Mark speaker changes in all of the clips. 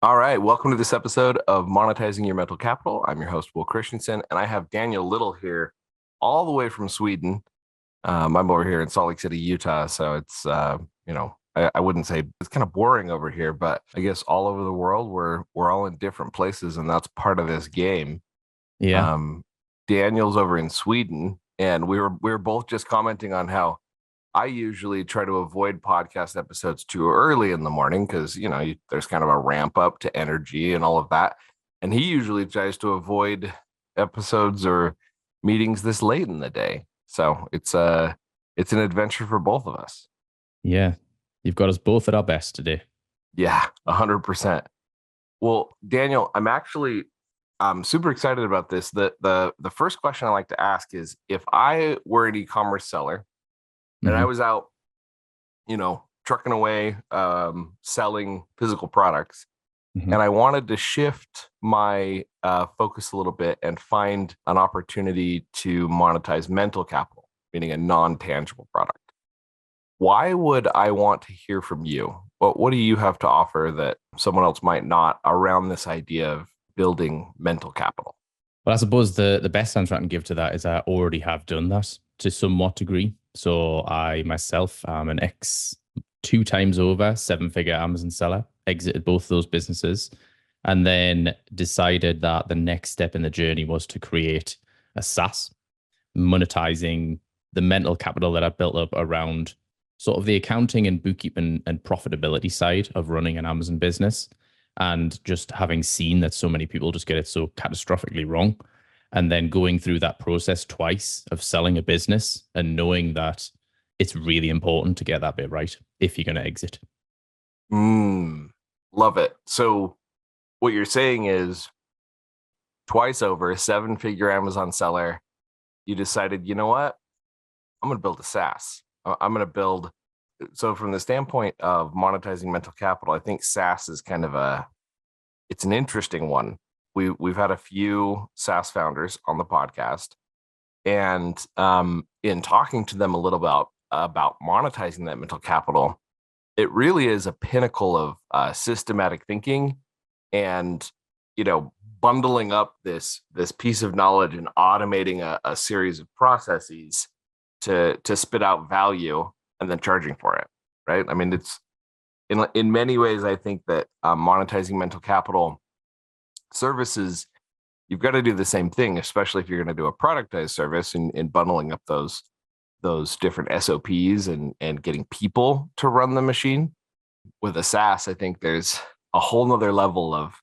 Speaker 1: All right, welcome to this episode of Monetizing Your Mental Capital. I'm your host, Will Christensen, and I have Daniel Little here, all the way from Sweden. I'm over here in Salt Lake City, Utah, so it's I wouldn't say it's kind of boring over here, but I guess all over the world we're all in different places, and that's part of this game.
Speaker 2: Yeah.
Speaker 1: Um, Daniel's over in Sweden, and we were both just commenting on how I usually try to avoid podcast episodes too early in the morning because, there's kind of a ramp up to energy and all of that. And he usually tries to avoid episodes or meetings this late in the day. So it's an adventure for both of us.
Speaker 2: Yeah. You've got us both at our best today.
Speaker 1: Yeah, 100%. Well, Daniel, I'm super excited about this. The first question I like to ask is, if I were an e-commerce seller and I was out, trucking away, selling physical products,
Speaker 2: Mm-hmm.
Speaker 1: and I wanted to shift my focus a little bit and find an opportunity to monetize mental capital, meaning a non-tangible product. Why would I want to hear from you? What do you have to offer that someone else might not around this idea of building mental capital?
Speaker 2: Well, I suppose the best answer I can give to that is I already have done that to somewhat degree. So I myself am an ex 2 times over 7-figure Amazon seller, exited both those businesses, and then decided that the next step in the journey was to create a SaaS, monetizing the mental capital that I built up around sort of the accounting and bookkeeping and profitability side of running an Amazon business. And just having seen that so many people just get it so catastrophically wrong, and then going through that process twice of selling a business and knowing that it's really important to get that bit right if you're going to exit.
Speaker 1: Love it. So what you're saying is, twice over, a 7-figure Amazon seller, you decided, you know what? I'm going to build a SaaS. I'm going to build. So from the standpoint of monetizing mental capital, I think SaaS is kind of it's an interesting one. We've had a few SaaS founders on the podcast, and in talking to them a little about monetizing that mental capital, it really is a pinnacle of systematic thinking and, bundling up this piece of knowledge and automating a series of processes to spit out value and then charging for it, right? I mean, it's in many ways, I think that monetizing mental capital services, you've got to do the same thing, especially if you're going to do a productized service and bundling up those different SOPs and getting people to run the machine. With a SaaS, I think there's a whole nother level of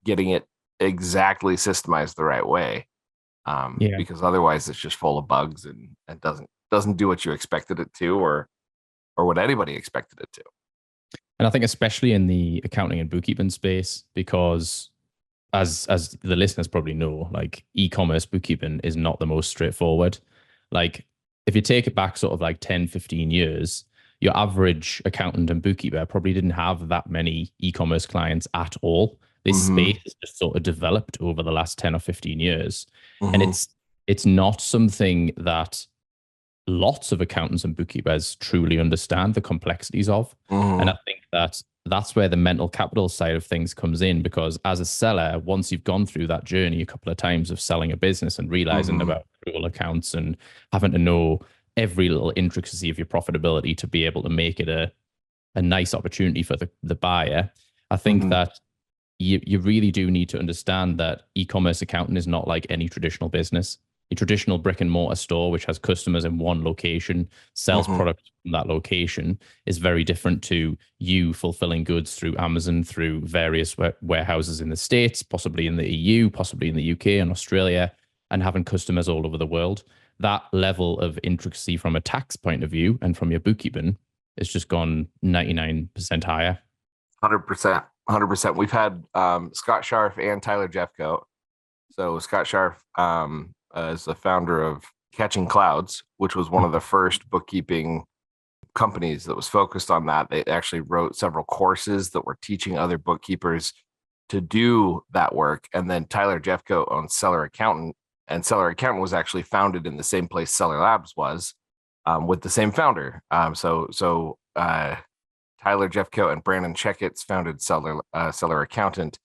Speaker 1: getting it exactly systemized the right way,
Speaker 2: Yeah.
Speaker 1: because otherwise it's just full of bugs and doesn't do what you expected it to, or what anybody expected it to.
Speaker 2: And I think especially in the accounting and bookkeeping space, because as the listeners probably know, like e-commerce bookkeeping is not the most straightforward. Like if you take it back sort of like 10, 15 years, your average accountant and bookkeeper probably didn't have that many e-commerce clients at all. This space has just sort of developed over the last 10 or 15 years. And it's not something that lots of accountants and bookkeepers truly understand the complexities of. And I think that that's where the mental capital side of things comes in, because as a seller, once you've gone through that journey a couple of times of selling a business and realizing about accrual accounts and having to know every little intricacy of your profitability to be able to make it a nice opportunity for the buyer, I think that you really do need to understand that e-commerce accounting is not like any traditional business. A traditional brick and mortar store, which has customers in one location, sells products from that location, is very different to you fulfilling goods through Amazon, through various warehouses in the States, possibly in the EU, possibly in the UK and Australia, and having customers all over the world. That level of intricacy from a tax point of view and from your bookkeeping has just gone 99% higher.
Speaker 1: 100%. 100%. We've had Scott Scharf and Tyler Jeffcoat. So Scott Scharf is the founder of Catching Clouds, which was one of the first bookkeeping companies that was focused on that. They actually wrote several courses that were teaching other bookkeepers to do that work. And then Tyler Jeffcoat owns Seller Accountant, and Seller Accountant was actually founded in the same place Seller Labs was, with the same founder. So Tyler Jeffcoat and Brandon Checketts founded Seller Accountant.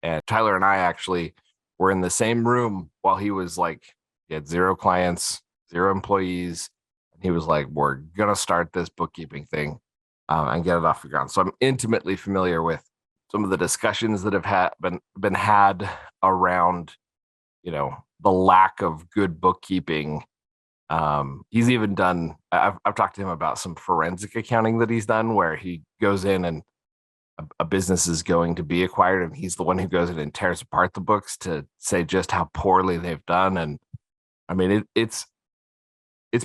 Speaker 1: And Tyler and I actually were in the same room while he was like, he had 0 clients, 0 employees. And he was like, we're going to start this bookkeeping thing and get it off the ground. So I'm intimately familiar with some of the discussions that have been had around, the lack of good bookkeeping. He's even done, I've talked to him about some forensic accounting that he's done where he goes in and a business is going to be acquired and he's the one who goes in and tears apart the books to say just how poorly they've done. And I mean, it's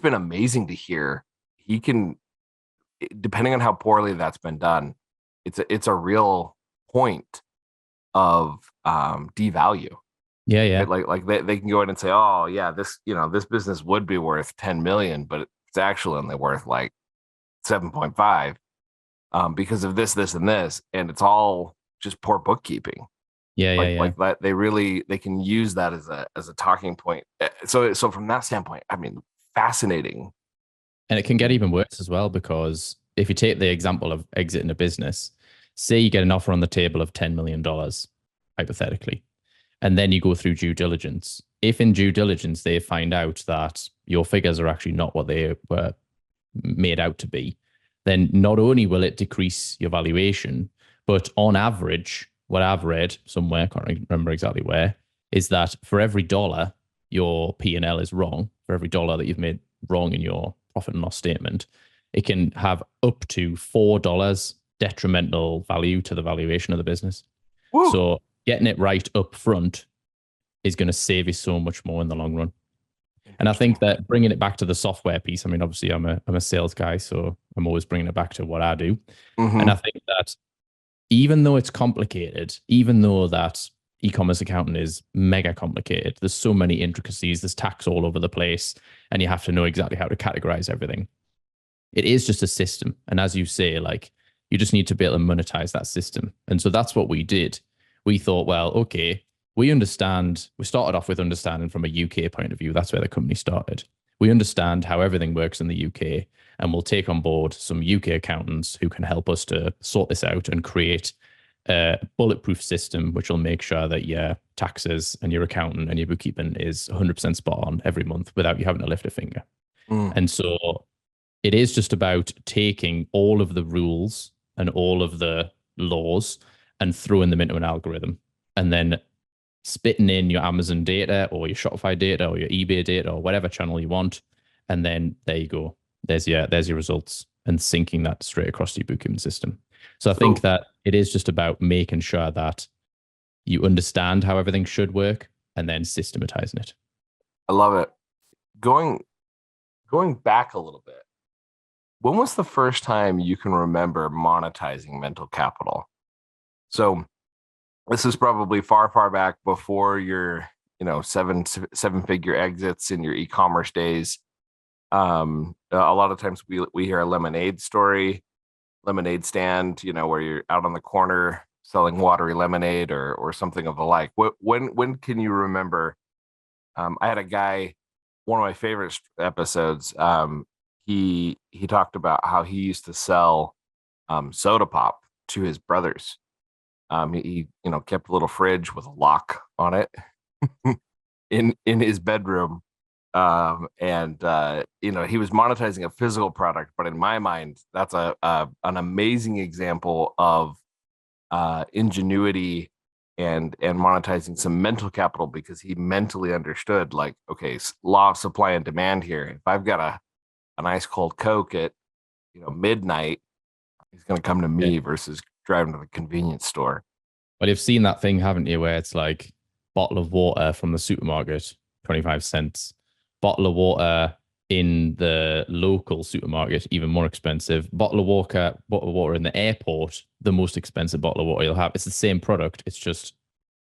Speaker 1: been amazing to hear. He can, depending on how poorly that's been done, it's a real point of devalue.
Speaker 2: Yeah, yeah.
Speaker 1: Right? Like they can go in and say, oh yeah, this business would be worth 10 million, but it's actually only worth like 7.5 because of this, and this, and it's all just poor bookkeeping.
Speaker 2: Yeah, yeah, yeah.
Speaker 1: Like that, they can use that as a talking point. So from that standpoint, I mean, fascinating.
Speaker 2: And it can get even worse as well, because if you take the example of exiting a business, say you get an offer on the table of $10 million, hypothetically, and then you go through due diligence. If in due diligence they find out that your figures are actually not what they were made out to be, then not only will it decrease your valuation, but on average, what I've read somewhere, can't remember exactly where, is that for every dollar your P&L is wrong, for every dollar that you've made wrong in your profit and loss statement, it can have up to $4 detrimental value to the valuation of the business. Woo. So getting it right up front is going to save you so much more in the long run. And I think that bringing it back to the software piece, I mean, obviously I'm a sales guy, so I'm always bringing it back to what I do. Mm-hmm. And I think that even though it's complicated, even though that e-commerce accounting is mega complicated, there's so many intricacies, there's tax all over the place, and you have to know exactly how to categorize everything. It is just a system. And as you say, like, you just need to be able to monetize that system. And so that's what we did. We thought, well, okay, we started off with understanding from a UK point of view. That's where the company started. We understand how everything works in the UK, and we'll take on board some UK accountants who can help us to sort this out and create a bulletproof system, which will make sure that your taxes and your accountant and your bookkeeping is 100% spot on every month without you having to lift a finger. And so it is just about taking all of the rules and all of the laws and throwing them into an algorithm, and then spitting in your Amazon data or your Shopify data or your eBay data or whatever channel you want. And then there you go. There's your results, and syncing that straight across to your bookkeeping system. So I think that it is just about making sure that you understand how everything should work and then systematizing it.
Speaker 1: I love it. Going back a little bit, when was the first time you can remember monetizing mental capital? So this is probably far back before your, seven-figure exits in your e-commerce days. A lot of times we hear a lemonade story, lemonade stand, where you're out on the corner selling watery lemonade or something of the like. When can you remember? I had a guy, one of my favorite episodes. He talked about how he used to sell soda pop to his brothers. He kept a little fridge with a lock on it in his bedroom. And he was monetizing a physical product, but in my mind, that's an amazing example of ingenuity and monetizing some mental capital, because he mentally understood, like, okay, law of supply and demand here. If I've got an ice cold Coke at midnight, he's going to come to me versus driving to the convenience store.
Speaker 2: Well, you've seen that thing, haven't you, where it's like bottle of water from the supermarket, 25 cents. Bottle of water in the local supermarket, even more expensive. Bottle of water in the airport, the most expensive bottle of water you'll have. It's the same product. It's just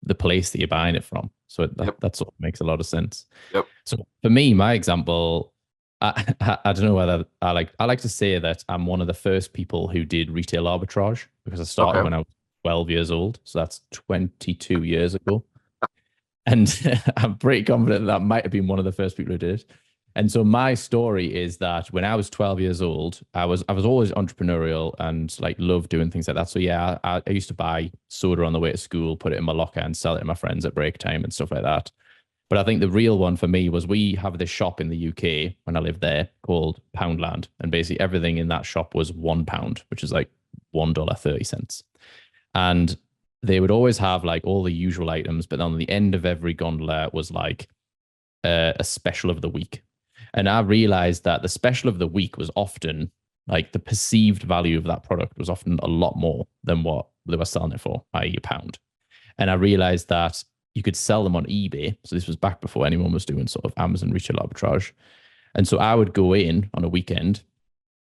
Speaker 2: the place that you're buying it from. So that sort of makes a lot of sense. Yep. So for me, my example, I don't know whether I like to say that I'm one of the first people who did retail arbitrage, because I started when I was 12 years old. So that's 22 years ago. And I'm pretty confident that might have been one of the first people who did. And so my story is that when I was 12 years old, I was always entrepreneurial and like loved doing things like that. So yeah, I used to buy soda on the way to school, put it in my locker and sell it to my friends at break time and stuff like that. But I think the real one for me was we have this shop in the UK when I lived there called Poundland. And basically everything in that shop was £1, which is like $1.30. And they would always have like all the usual items, but on the end of every gondola was like a special of the week. And I realized that the special of the week was often like the perceived value of that product was often a lot more than what they were selling it for, i.e., a pound. And I realized that you could sell them on eBay. So this was back before anyone was doing sort of Amazon retail arbitrage. And so I would go in on a weekend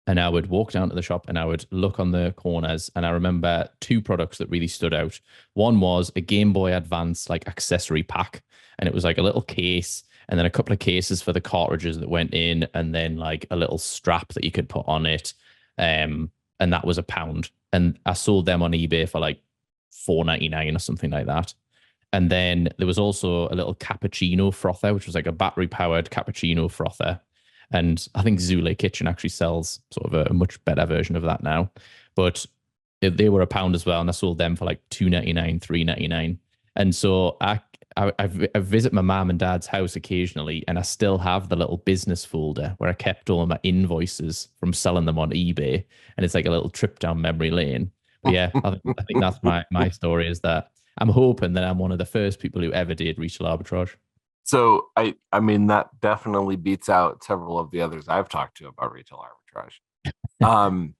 Speaker 2: and I would walk down to the shop and I would look on the corners. And I remember two products that really stood out. One was a Game Boy Advance like accessory pack, and it was like a little case and then a couple of cases for the cartridges that went in, and then like a little strap that you could put on it. And that was a pound. And I sold them on eBay for like $4.99 or something like that. And then there was also a little cappuccino frother, which was like a battery powered cappuccino frother. And I think Zule Kitchen actually sells sort of a much better version of that now. But they were a pound as well. And I sold them for like $2.99, $3.99. And so I visit my mom and dad's house occasionally, and I still have the little business folder where I kept all of my invoices from selling them on eBay. And it's like a little trip down memory lane. But yeah, I think that's my story, is that I'm hoping that I'm one of the first people who ever did retail arbitrage.
Speaker 1: So I mean that definitely beats out several of the others I've talked to about retail arbitrage.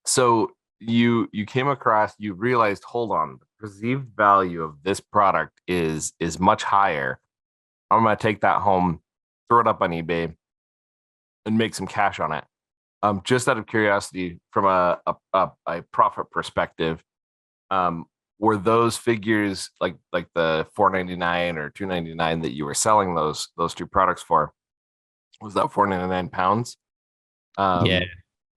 Speaker 1: So you came across, you realized, hold on, the perceived value of this product is much higher. I'm gonna take that home, throw it up on eBay, and make some cash on it. Just out of curiosity, from a profit perspective, were those figures like the $4.99 or $2.99 that you were selling those two products for? Was that £4.99?
Speaker 2: Yeah.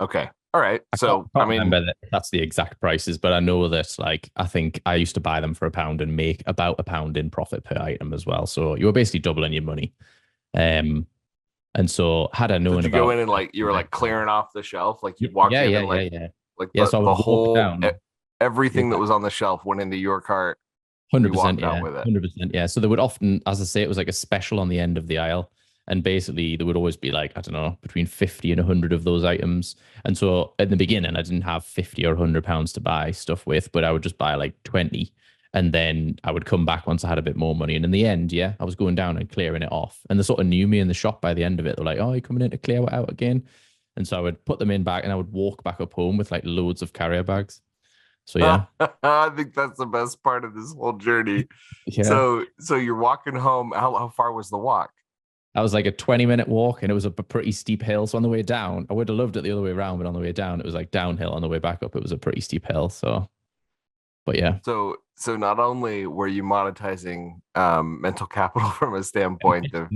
Speaker 1: Okay. All right. So
Speaker 2: I mean, remember that that's the exact prices, but I know that like I think I used to buy them for a pound and make about a pound in profit per item as well. So you were basically doubling your money. And so had I known
Speaker 1: did you
Speaker 2: about,
Speaker 1: go in and like you were like clearing off the shelf, like you walked in and like like
Speaker 2: yeah, so I would
Speaker 1: the
Speaker 2: walk
Speaker 1: whole
Speaker 2: down.
Speaker 1: everything that was on the shelf went into your cart.
Speaker 2: 100%, yeah,
Speaker 1: with it.
Speaker 2: 100%, yeah. So they would often, as I say, it was like a special on the end of the aisle, and basically there would always be like, I don't know, between 50 and 100 of those items. And so in the beginning, I didn't have 50 or £100 to buy stuff with, but I would just buy like 20, and then I would come back once I had a bit more money. And in the end, yeah, I was going down and clearing it off, and they sort of knew me in the shop by the end of it. They're like, "Oh, you're coming in to clear it out again?" And so I would put them in back, and I would walk back up home with like loads of carrier bags. So yeah.
Speaker 1: I think that's the best part of this whole journey.
Speaker 2: Yeah.
Speaker 1: So you're walking home. How far was the walk?
Speaker 2: I was like a 20-minute walk, and it was up a pretty steep hill. So on the way down, I would have loved it the other way around, but on the way down, it was like downhill. On the way back up, it was a pretty steep hill. So, but yeah.
Speaker 1: So not only were you monetizing mental capital from a standpoint of,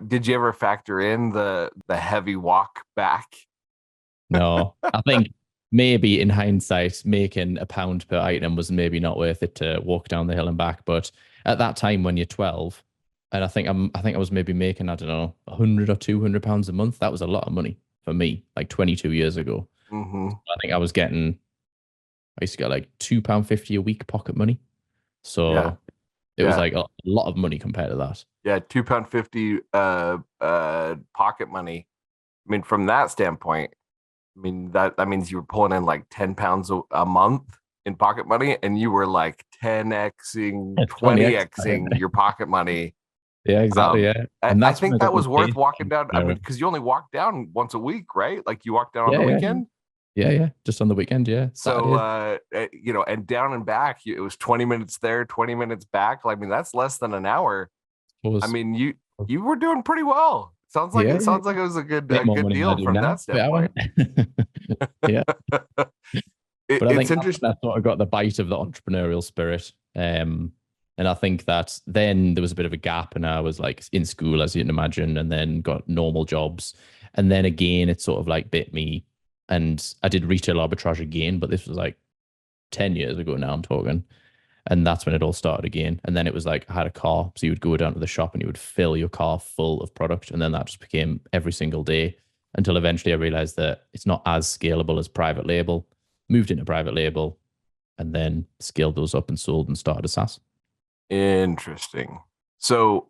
Speaker 1: did you ever factor in the heavy walk back?
Speaker 2: No, I think maybe in hindsight, making a pound per item was maybe not worth it to walk down the hill and back. But at that time, when you're 12, and I think I was maybe making, I don't know, 100 or £200 a month. That was a lot of money for me, like 22 years ago.
Speaker 1: Mm-hmm.
Speaker 2: So I think I used to get like £2.50 a week pocket money. So it was like a lot of money compared to that.
Speaker 1: Yeah, £2.50 pocket money. I mean, from that standpoint, I mean that means you were pulling in like £10 a month in pocket money, and you were like 10xing, 20xing your pocket money.
Speaker 2: Yeah, exactly. Yeah,
Speaker 1: and I think that was worth walking down. I mean, because you only walk down once a week, right? Like you walk down on the weekend.
Speaker 2: Yeah, just on the weekend. Yeah.
Speaker 1: So and down and back, it was 20 minutes there, 20 minutes back. I mean, that's less than an hour. I mean, you were doing pretty well. Sounds like it was a good deal from that standpoint.
Speaker 2: Yeah. But I think
Speaker 1: it's interesting.
Speaker 2: I sort of got the bite of the entrepreneurial spirit. And I think that then there was a bit of a gap, and I was like in school, as you can imagine, and then got normal jobs. And then again, it sort of like bit me, and I did retail arbitrage again, but this was like 10 years ago now I'm talking. And that's when it all started again. And then it was like I had a car. So you would go down to the shop and you would fill your car full of product. And then that just became every single day until eventually I realized that it's not as scalable as private label, moved into private label, and then scaled those up and sold and started a SaaS.
Speaker 1: Interesting. So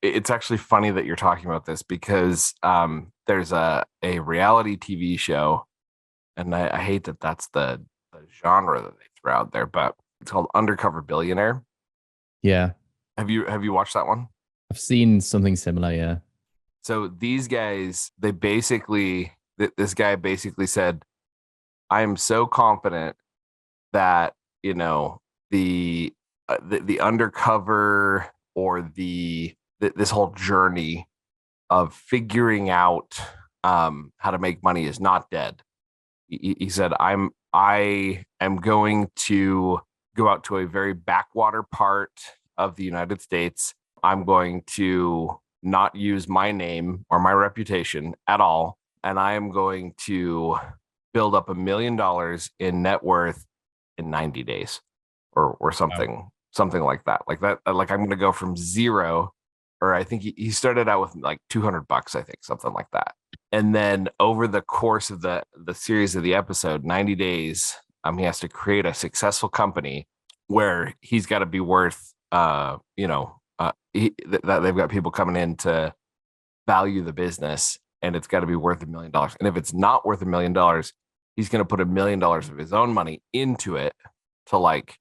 Speaker 1: it's actually funny that you're talking about this because there's a reality TV show, and I hate that that's the genre that they throw out there, but it's called Undercover Billionaire.
Speaker 2: Yeah.
Speaker 1: Have you watched that one?
Speaker 2: I've seen something similar. Yeah.
Speaker 1: So these guys, they basically, this guy basically said, I am so confident that, you know, the undercover or this whole journey of figuring out how to make money is not dead. He said, I am going to go out to a very backwater part of the United States. I'm going to not use my name or my reputation at all. And I am going to build up $1 million in net worth in 90 days or something, something like that. Like that, like I'm going to go from zero, or I think he started out with like $200, I think, something like that. And then over the course of the series of the episode, 90 days, he has to create a successful company where he's got to be worth, that they've got people coming in to value the business, and it's got to be worth $1 million. And if it's not worth $1 million, he's going to put $1 million of his own money into it to like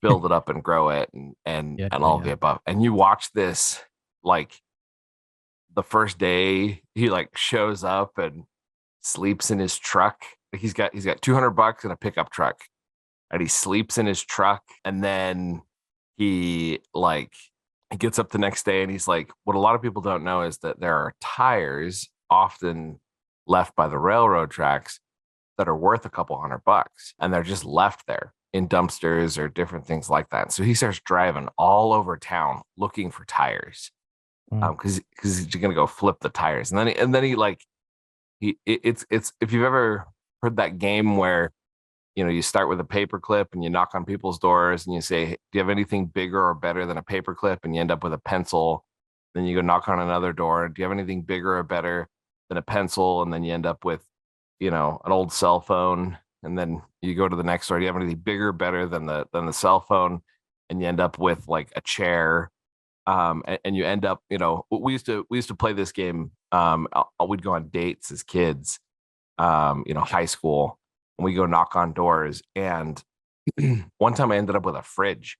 Speaker 1: build it up and grow it and all the above. And you watch this, like the first day he like shows up and sleeps in his truck. He's got $200 in a pickup truck, and he sleeps in his truck. And then he gets up the next day, and he's like, what a lot of people don't know is that there are tires often left by the railroad tracks that are worth a couple $100, and they're just left there in dumpsters or different things like that. So he starts driving all over town looking for tires, because he's gonna go flip the tires. And then it's if you've ever heard that game where, you know, you start with a paper clip and you knock on people's doors and you say, do you have anything bigger or better than a paper clip? And you end up with a pencil. Then you go knock on another door. Do you have anything bigger or better than a pencil? And then you end up with, you know, an old cell phone. And then you go to the next door. Do you have anything bigger or better than the cell phone? And you end up with like a chair. And you end up, you know, we used to play this game. We'd go on dates as kids, high school, and we go knock on doors. And one time I ended up with a fridge,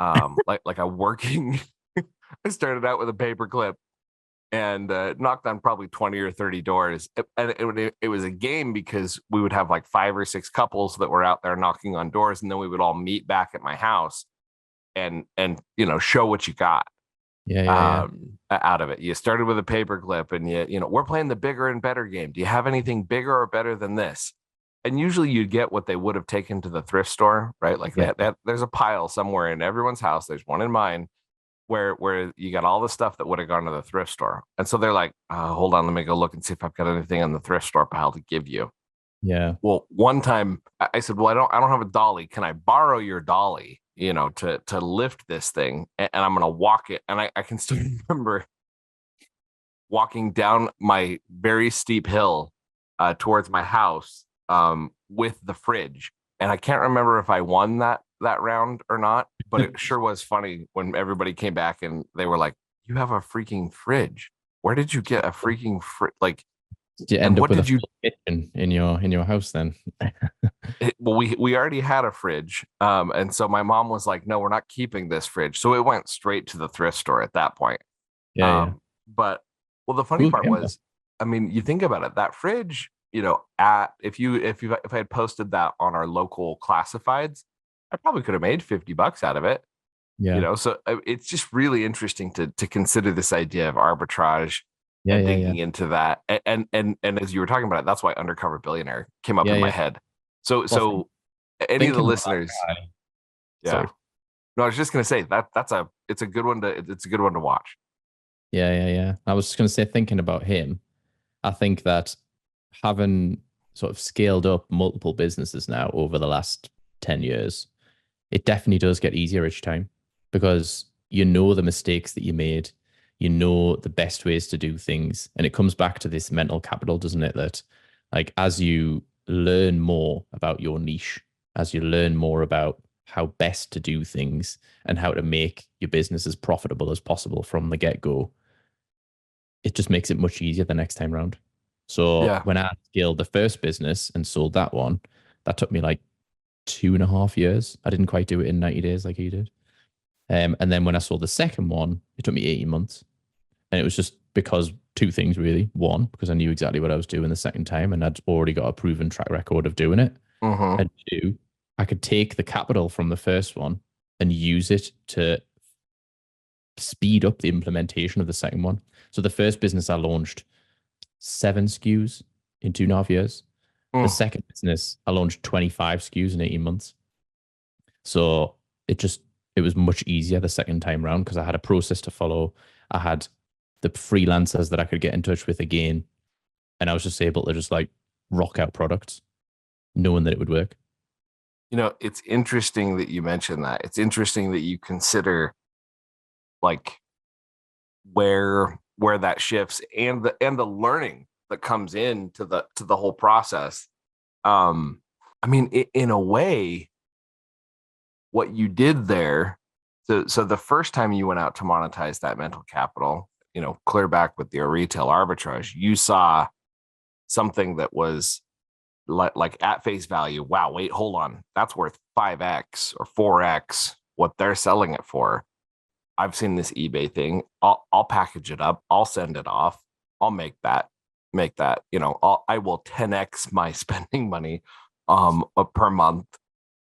Speaker 1: like a working. I started out with a paper clip and knocked on probably 20 or 30 doors. And it was a game because we would have like 5 or 6 couples that were out there knocking on doors, and then we would all meet back at my house and show what you got out of it. You started with a paper clip, and we're playing the bigger and better game. Do you have anything bigger or better than this? And usually you'd get what they would have taken to the thrift store, right? Like that there's a pile somewhere in everyone's house. There's one in mine where you got all the stuff that would have gone to the thrift store. And so they're like, hold on, let me go look and see if I've got anything in the thrift store pile to give you.
Speaker 2: Yeah.
Speaker 1: Well, one time I said, well, I don't have a dolly. Can I borrow your dolly, to lift this thing? And I'm going to walk it. And I can still remember walking down my very steep hill towards my house with the fridge. And I can't remember if I won that round or not, but it sure was funny when everybody came back and they were like, you have a freaking fridge. Where did you get a freaking fridge? Like,
Speaker 2: did you end up with a kitchen in your house then?
Speaker 1: Well, we already had a fridge. And so my mom was like, no, we're not keeping this fridge. So it went straight to the thrift store at that point.
Speaker 2: Yeah.
Speaker 1: But the funny part was, I mean, you think about it, that fridge, if I had posted that on our local classifieds, I probably could have made $50 out of it.
Speaker 2: Yeah.
Speaker 1: So it's just really interesting to consider this idea of arbitrage and digging into that. And as you were talking about it, that's why Undercover Billionaire came up in my head. So any of the listeners,
Speaker 2: Sorry.
Speaker 1: No, I was just gonna say it's a good one to watch.
Speaker 2: Yeah. I was just gonna say, thinking about him, I think that having sort of scaled up multiple businesses now over the last 10 years, it definitely does get easier each time because you know the mistakes that you made, you know the best ways to do things. And it comes back to this mental capital, doesn't it? That like as you learn more about your niche, as you learn more about how best to do things and how to make your business as profitable as possible from the get-go, it just makes it much easier the next time round. So
Speaker 1: Yeah.
Speaker 2: when I scaled the first business and sold that one, that took me like 2.5 years. I didn't quite do it in 90 days like you did. And then when I sold the second one, it took me 18 months. And it was just because two things really. One, because I knew exactly what I was doing the second time and I'd already got a proven track record of doing it.
Speaker 1: Mm-hmm.
Speaker 2: And two, I could take the capital from the first one and use it to speed up the implementation of the second one. So the first business I launched 7 SKUs in 2.5 years. The
Speaker 1: Mm.
Speaker 2: second business I launched 25 SKUs in 18 months. So it was much easier the second time round because I had a process to follow. I had the freelancers that I could get in touch with again. And I was just able to just like rock out products, knowing that it would work.
Speaker 1: It's interesting that you mentioned that. It's interesting that you consider like where that shifts and the learning that comes into the whole process. I mean, in a way, what you did there. So the first time you went out to monetize that mental capital, clear back with your retail arbitrage, you saw something that was like at face value. Wow, wait, hold on, that's worth 5x or 4x what they're selling it for. I've seen this eBay thing. I'll package it up. I'll send it off. I'll make that. I will 10x my spending money per month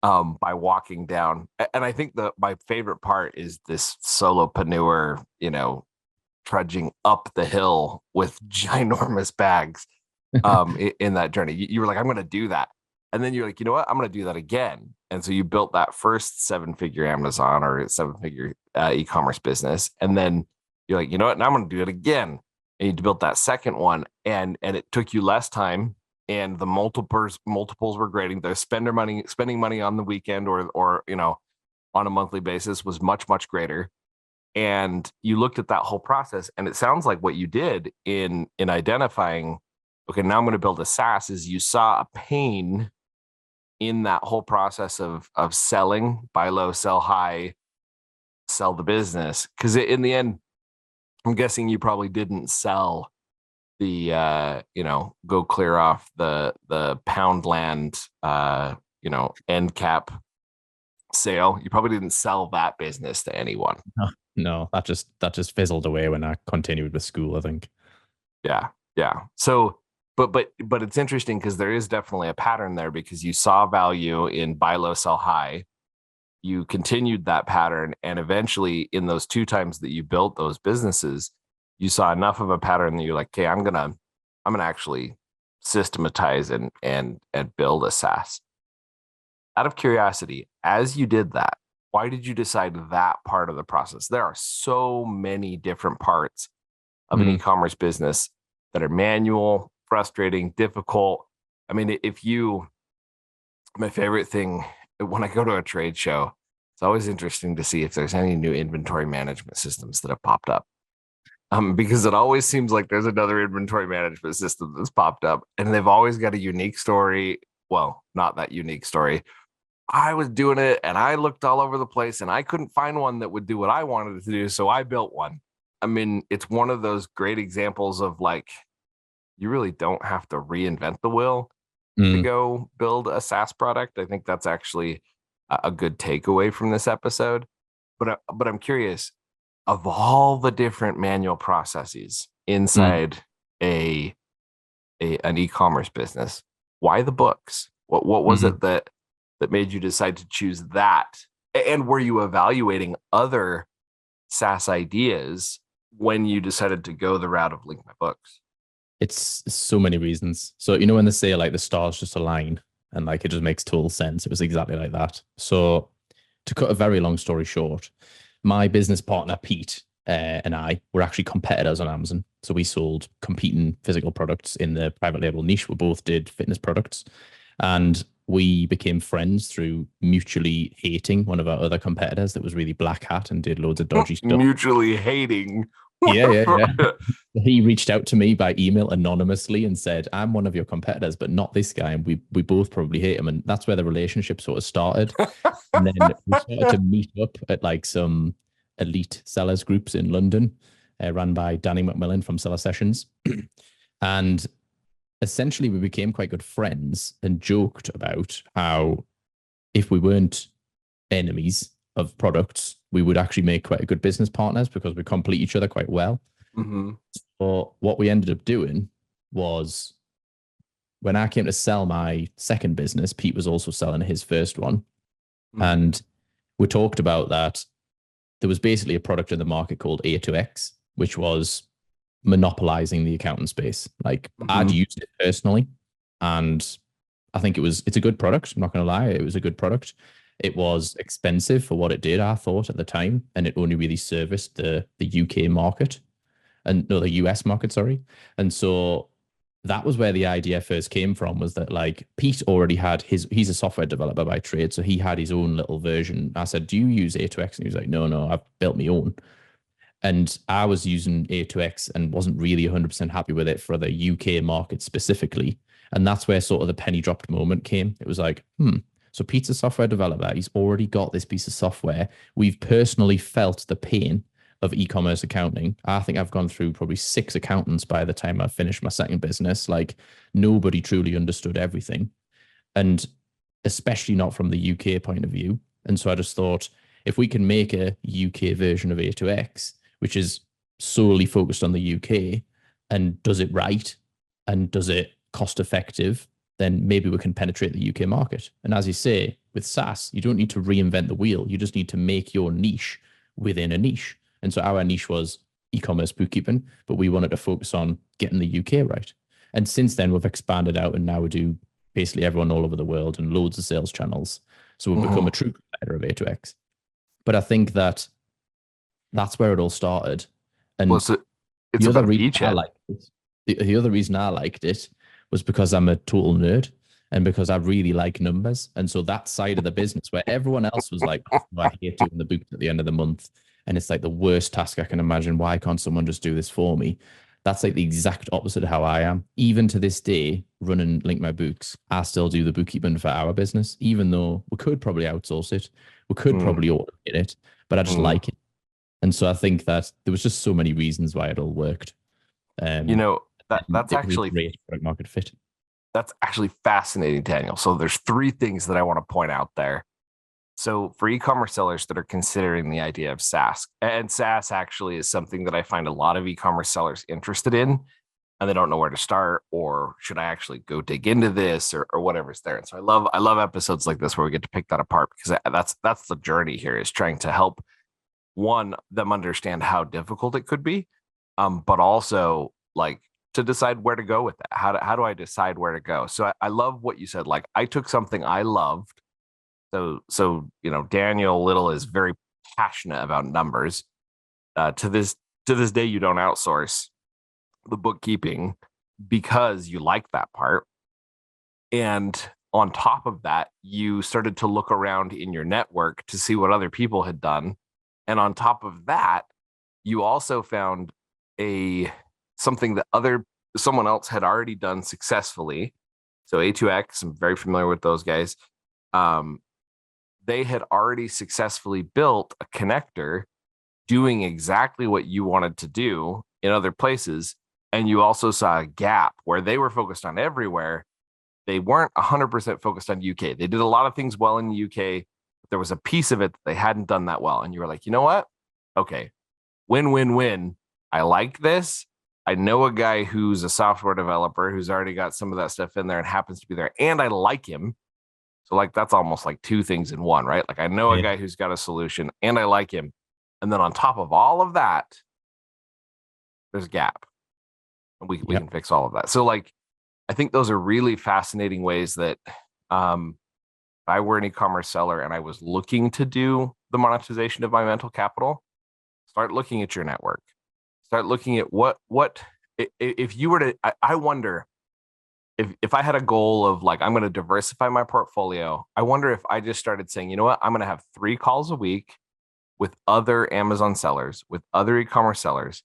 Speaker 1: by walking down. And I think my favorite part is this solopreneur, trudging up the hill with ginormous bags in that journey. You were like, I'm going to do that. And then you're like, you know what? I'm going to do that again. And so you built that first 7-figure Amazon or 7-figure e-commerce business. And then you're like, you know what? Now I'm going to do it again. And you built that second one. And it took you less time. And the multiples were grading. The spending money on the weekend or on a monthly basis was much, much greater. And you looked at that whole process. And it sounds like what you did in identifying, okay, now I'm going to build a SaaS, is you saw a pain in that whole process of selling, buy low, sell high, sell the business. Because in the end, I'm guessing you probably didn't sell the go clear off the Poundland end cap sale. You probably didn't sell that business to anyone.
Speaker 2: No, that just fizzled away when I continued with school, I think.
Speaker 1: Yeah. So but it's interesting because there is definitely a pattern there, because you saw value in buy low, sell high. You continued that pattern, and eventually in those 2 times that you built those businesses, you saw enough of a pattern that you're like, okay, I'm gonna actually systematize and build a SaaS. Out of curiosity, as you did that, why did you decide that part of the process? There are so many different parts of an e-commerce business that are manual, frustrating, difficult. I mean, my favorite thing when I go to a trade show, it's always interesting to see if there's any new inventory management systems that have popped up. Because it always seems like there's another inventory management system that's popped up, and they've always got a unique story. Well, not that unique story. I was doing it and I looked all over the place and I couldn't find one that would do what I wanted it to do. So I built one. I mean, it's one of those great examples of like, you really don't have to reinvent the wheel to go build a SaaS product. I think that's actually a good takeaway from this episode. But I'm curious, of all the different manual processes inside an e-commerce business, why the books? What was it that made you decide to choose that? And were you evaluating other SaaS ideas when you decided to go the route of Link My Books?
Speaker 2: It's so many reasons. So, when they say like the stars just align and like it just makes total sense, it was exactly like that. So, to cut a very long story short, my business partner, Pete, and I were actually competitors on Amazon. So, we sold competing physical products in the private label niche. We both did fitness products. And we became friends through mutually hating one of our other competitors that was really black hat and did loads of dodgy stuff.
Speaker 1: Mutually hating.
Speaker 2: Yeah. He reached out to me by email anonymously and said, I'm one of your competitors, but not this guy. And we both probably hate him. And that's where the relationship sort of started. And then we started to meet up at like some elite sellers groups in London, run by Danny McMillan from Seller Sessions. And essentially, we became quite good friends and joked about how if we weren't enemies of products, we would actually make quite a good business partners because we complete each other quite well.
Speaker 1: Mm-hmm.
Speaker 2: So what we ended up doing was when I came to sell my second business, Pete was also selling his first one. Mm-hmm. And we talked about that. There was basically a product in the market called A2X, which was monopolizing the accountant space. Like I'd used it personally, and I think it's a good product. I'm not going to lie. It was a good product. It was expensive for what it did, I thought at the time, and it only really serviced the UK market and no, the US market, sorry. And so that was where the idea first came from, was that like Pete already had he's a software developer by trade. So he had his own little version. I said, do you use A2X? And he was like, no, I've built my own. And I was using A2X and wasn't really 100% happy with it for the UK market specifically. And that's where sort of the penny dropped moment came. It was like, so Pete's a software developer. He's already got this piece of software. We've personally felt the pain of e-commerce accounting. I think I've gone through probably 6 accountants by the time I finished my second business. Like nobody truly understood everything. And especially not from the UK point of view. And so I just thought, if we can make a UK version of A2X, which is solely focused on the UK and does it right and does it cost effective, then maybe we can penetrate the UK market. And as you say, with SaaS, you don't need to reinvent the wheel. You just need to make your niche within a niche. And so our niche was e-commerce bookkeeping, but we wanted to focus on getting the UK right. And since then, we've expanded out and now we do basically everyone all over the world and loads of sales channels. So we've become a true competitor of A2X. But I think that's where it all started. And
Speaker 1: well, so it's
Speaker 2: the other
Speaker 1: about a
Speaker 2: reason
Speaker 1: beachhead.
Speaker 2: I liked it, the other reason I liked it was because I'm a total nerd and because I really like numbers. And so that side of the business where everyone else was like, oh, I hate doing the books at the end of the month. And it's like the worst task I can imagine. Why can't someone just do this for me? That's like the exact opposite of how I am. Even to this day, running Link My Books, I still do the bookkeeping for our business, even though we could probably outsource it. We could probably automate it, but I just like it. And so I think that there was just so many reasons why it all worked.
Speaker 1: That's actually
Speaker 2: great product market fit.
Speaker 1: That's actually fascinating, Daniel. So there's 3 things that I want to point out there. So for e-commerce sellers that are considering the idea of SaaS, and SaaS actually is something that I find a lot of e-commerce sellers interested in, and they don't know where to start, or should I actually go dig into this, or whatever's there. And so I love episodes like this where we get to pick that apart, because that's the journey here, is trying to help them understand how difficult it could be, but also like to decide where to go with that. How do I decide where to go? So I love what you said. Like I took something I loved. So Daniel Little is very passionate about numbers. To this day, you don't outsource the bookkeeping because you like that part. And on top of that, you started to look around in your network to see what other people had done. And on top of that, you also found something that someone else had already done successfully. So A2X, I'm very familiar with those guys. They had already successfully built a connector doing exactly what you wanted to do in other places. And you also saw a gap where they were focused on everywhere. They weren't 100% focused on UK. They did a lot of things well in the UK. But there was a piece of it that they hadn't done that well. And you were like, you know what? Okay, win. I like this. I know a guy who's a software developer who's already got some of that stuff in there and happens to be there. And I like him. So like that's almost like 2 things in one, right? Like I know a guy who's got a solution and I like him. And then on top of all of that, there's a gap. And we can fix all of that. So like, I think those are really fascinating ways that if I were an e-commerce seller and I was looking to do the monetization of my mental capital, start looking at your network. Start looking at what if you were to, I wonder, if I had a goal of like, I'm going to diversify my portfolio, I wonder if I just started saying, you know what, I'm going to have 3 calls a week with other Amazon sellers, with other e-commerce sellers.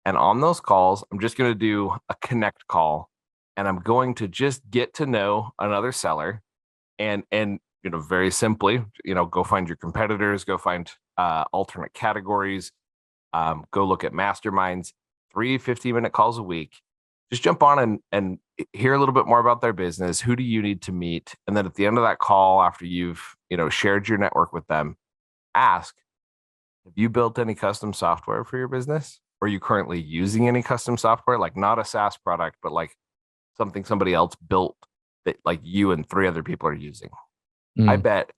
Speaker 1: And on those calls, I'm just going to do a connect call, and I'm going to just get to know another seller, and very simply, go find your competitors, go find alternate categories, go look at masterminds. 3 15-minute calls a week. Just jump on and hear a little bit more about their business. Who do you need to meet? And then at the end of that call, after you've shared your network with them, ask, have you built any custom software for your business? Or are you currently using any custom software? Like not a SaaS product, but like something somebody else built that like you and 3 other people are using. I bet,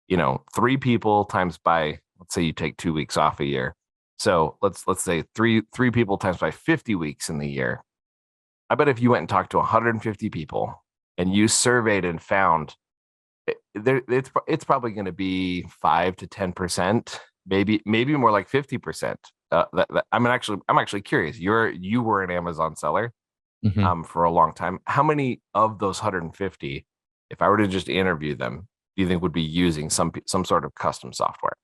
Speaker 1: 3 people times by, let's say you take 2 weeks off a year. So let's say three people times by 50 weeks in the year. I bet if you went and talked to 150 people and you surveyed and found it's probably going to be 5 to 10%, maybe more like 50%. I'm actually curious. You were an Amazon seller for a long time. How many of those 150, if I were to just interview them, do you think would be using some sort of custom software?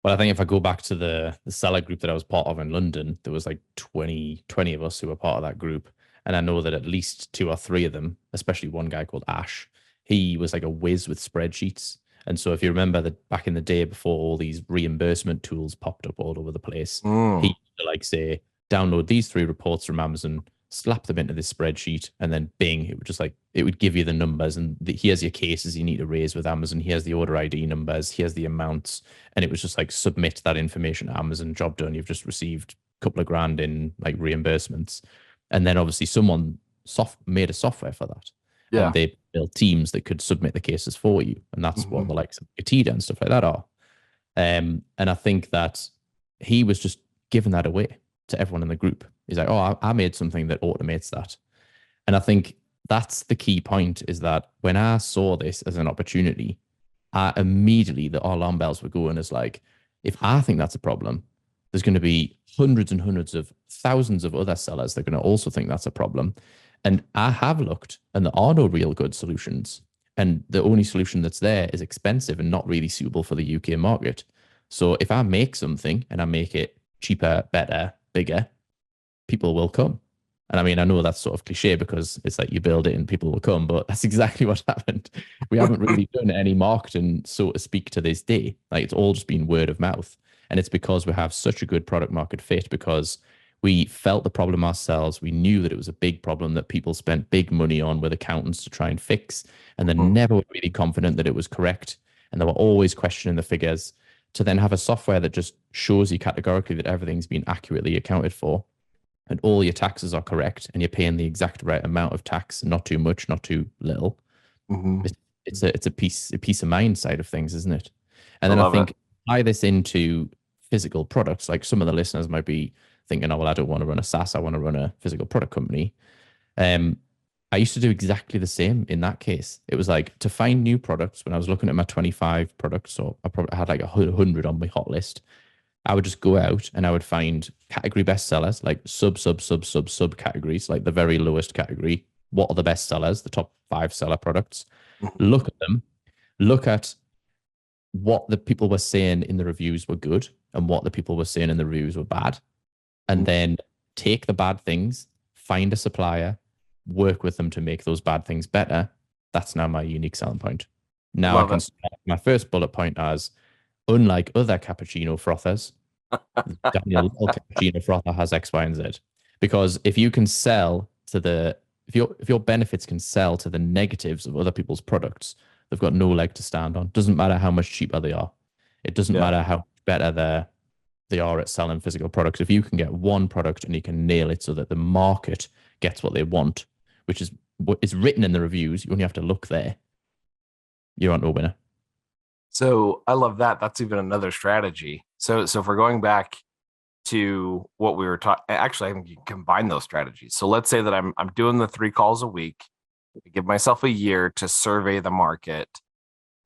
Speaker 2: Well, I think if I go back to the seller group that I was part of in London, there was like 20 of us who were part of that group. And I know that at least 2 or 3 of them, especially one guy called Ash, he was like a whiz with spreadsheets. And so if you remember that back in the day before all these reimbursement tools popped up all over the place, he used to like say, download these 3 reports from Amazon, slap them into this spreadsheet, and then bing, it would give you the numbers, and here's your cases you need to raise with Amazon, here's the order ID numbers, here's the amounts, and it was just like submit that information to Amazon, job done, you've just received a couple of grand in like reimbursements. And then obviously someone made a software for that.
Speaker 1: Yeah.
Speaker 2: And they built teams that could submit the cases for you. And that's what the likes of Katida and stuff like that are. And I think that he was just giving that away to everyone in the group. He's like, oh, I made something that automates that. And I think that's the key point, is that when I saw this as an opportunity, immediately the alarm bells were going as like, if I think that's a problem, there's going to be hundreds and hundreds of thousands of other sellers that are going to also think that's a problem. And I have looked, and there are no real good solutions. And the only solution that's there is expensive and not really suitable for the UK market. So if I make something and I make it cheaper, better, bigger, people will come. And I mean, I know that's sort of cliche because it's like you build it and people will come, but that's exactly what happened. We haven't really done any marketing, so to speak, to this day. Like it's all just been word of mouth. And it's because we have such a good product market fit, because we felt the problem ourselves. We knew that it was a big problem that people spent big money on with accountants to try and fix. And they never were really confident that it was correct. And they were always questioning the figures. To then have a software that just shows you categorically that everything's been accurately accounted for and all your taxes are correct and you're paying the exact right amount of tax, not too much, not too little. It's a peace of mind side of things, isn't it? And then I think tie this into physical products. Like some of the listeners might be thinking, oh, well, I don't want to run a SaaS. I want to run a physical product company. I used to do exactly the same in that case. It was like to find new products when I was looking at my 25 products. So I probably had like 100 on my hot list. I would just go out and I would find category bestsellers, like sub categories, like the very lowest category. What are the best sellers, the top 5 seller products? Look at them, look at what the people were saying in the reviews were good and what the people were saying in the reviews were bad. And then take the bad things, find a supplier, work with them to make those bad things better. That's now my unique selling point. Now I can start my first bullet point as, unlike other cappuccino frothers, Daniel Little cappuccino frother has X, Y, and Z. Because if you can sell to if your benefits can sell to the negatives of other people's products, they've got no leg to stand on. Doesn't matter how much cheaper they are. It doesn't matter how better they are at selling physical products. If you can get one product and you can nail it so that the market gets what they want, which is what is written in the reviews, you only have to look there, you're on to a winner.
Speaker 1: So I love that. That's even another strategy. So if we're going back to what we were talking, actually, I think you can combine those strategies. So let's say that I'm doing the 3 calls a week. I give myself a year to survey the market.